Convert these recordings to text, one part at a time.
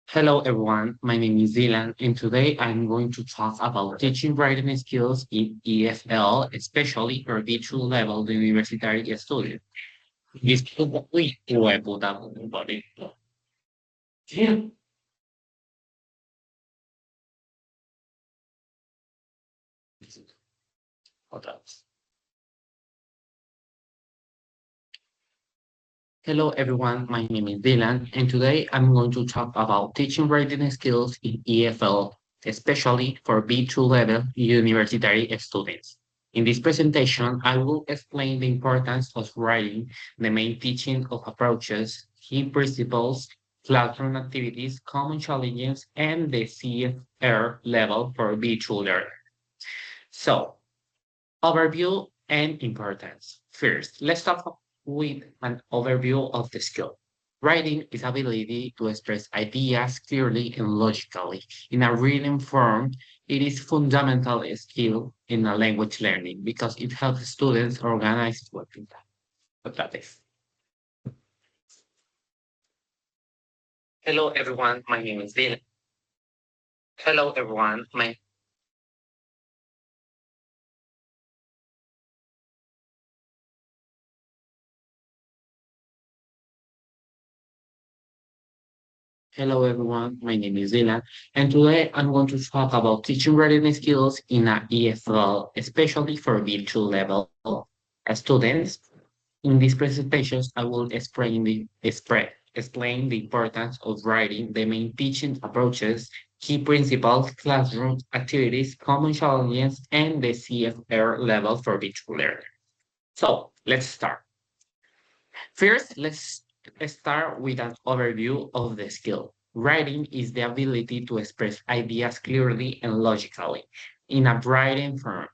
Hello everyone, my name is Dylan, and today I'm going to talk about teaching writing skills in EFL, especially for B2 level university students. Disculpa, voy a botar un bonito. Sí, otra vez. Hello everyone, my name is Dylan, and today I'm going to talk about teaching writing skills in EFL, especially for B2 level university students. In this presentation, I will explain the importance of writing, the main teaching of approaches, key principles, classroom activities, common challenges, and the CFR level for B2 learner. So, overview and importance. First, let's start with an overview of the skill. Writing is ability to express ideas clearly and logically. In a written form, it is fundamental skill in a language learning because it helps students organize what that is. Hello everyone, my name is Dylan. Hello everyone, my Hello everyone, my name is Dylan, and today I'm going to talk about teaching writing skills in a EFL, especially for B2 level students. In these presentations, I will explain the importance of writing, the main teaching approaches, key principles, classroom activities, common challenges, and the CFR level for B2 learner. So let's start. First, let's start with an overview of the skill. Writing is the ability to express ideas clearly and logically in a writing form.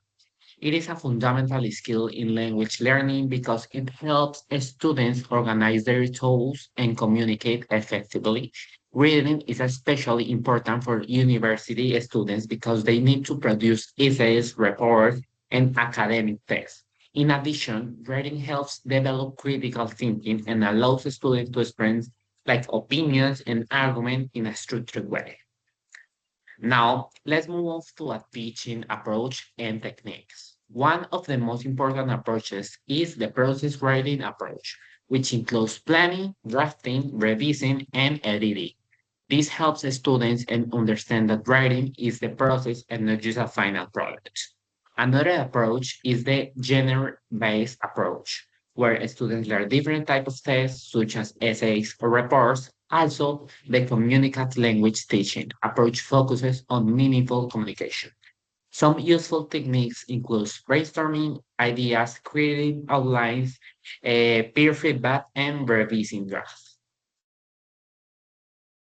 It is a fundamental skill in language learning because it helps students organize their thoughts and communicate effectively. Reading is especially important for university students because they need to produce essays, reports, and academic texts. In addition, reading helps develop critical thinking and allows students to express like opinions and argument in a structured way. Now, let's move on to a teaching approach and techniques. One of the most important approaches is the process writing approach, which includes planning, drafting, revising, and editing. This helps the students and understand that writing is the process and not just a final product. Another approach is the genre-based approach, where students learn different types of tests, such as essays or reports. Also, the communicative language teaching approach focuses on meaningful communication. Some useful techniques include brainstorming ideas, creating outlines, peer feedback, and revising drafts.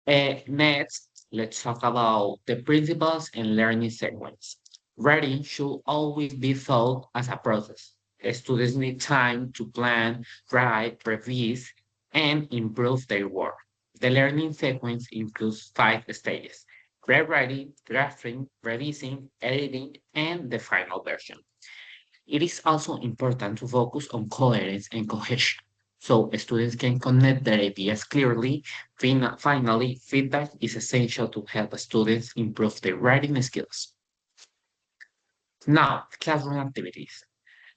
Next, let's talk about the principles and learning sequence. Writing should always be thought as a process. Students need time to plan, write, revise, and improve their work. The learning sequence includes 5 stages: rewriting, drafting, revising, editing, and the final version. It is also important to focus on coherence and cohesion so students can connect their ideas clearly. Finally, feedback is essential to help students improve their writing skills. Now, classroom activities.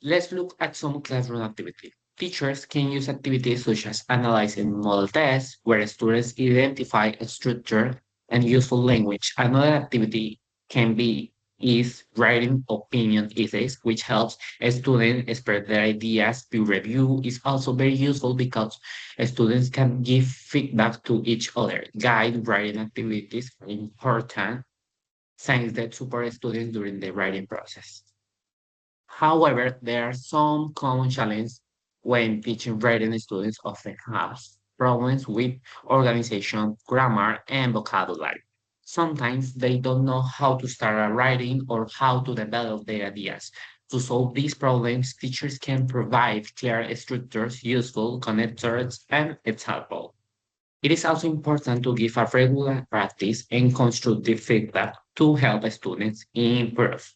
Let's look at some classroom activities. Teachers can use activities such as analyzing model tests, where students identify a structure and useful language. Another activity can be is writing opinion essays, which helps students express their ideas. Peer review is also very useful because students can give feedback to each other. Guide writing activities are important since that support students during the writing process. However, there are some common challenges when teaching writing. Students often have problems with organization, grammar, and vocabulary. Sometimes they don't know how to start a writing or how to develop their ideas. To solve these problems, teachers can provide clear structures, useful connectors, and examples. It is also important to give a regular practice and constructive feedback to help students improve.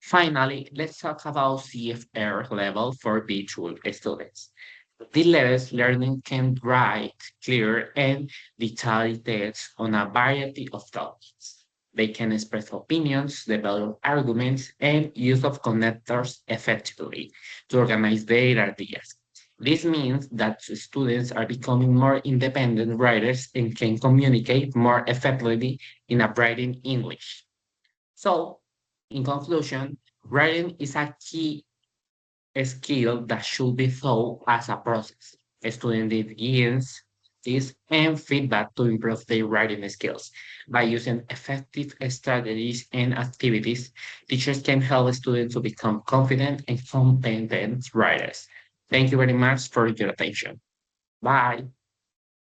Finally, let's talk about CFR level for B2 students. These levels learning can write clear and detailed text on a variety of topics. They can express opinions, develop arguments, and use of connectors effectively to organize their ideas. This means that students are becoming more independent writers and can communicate more effectively in a writing English. So, in conclusion, writing is a key a skill that should be thought as a process. Students need guidance, tips, and feedback to improve their writing skills. By using effective strategies and activities, teachers can help students to become confident and competent writers. Thank you very much for your attention. Bye.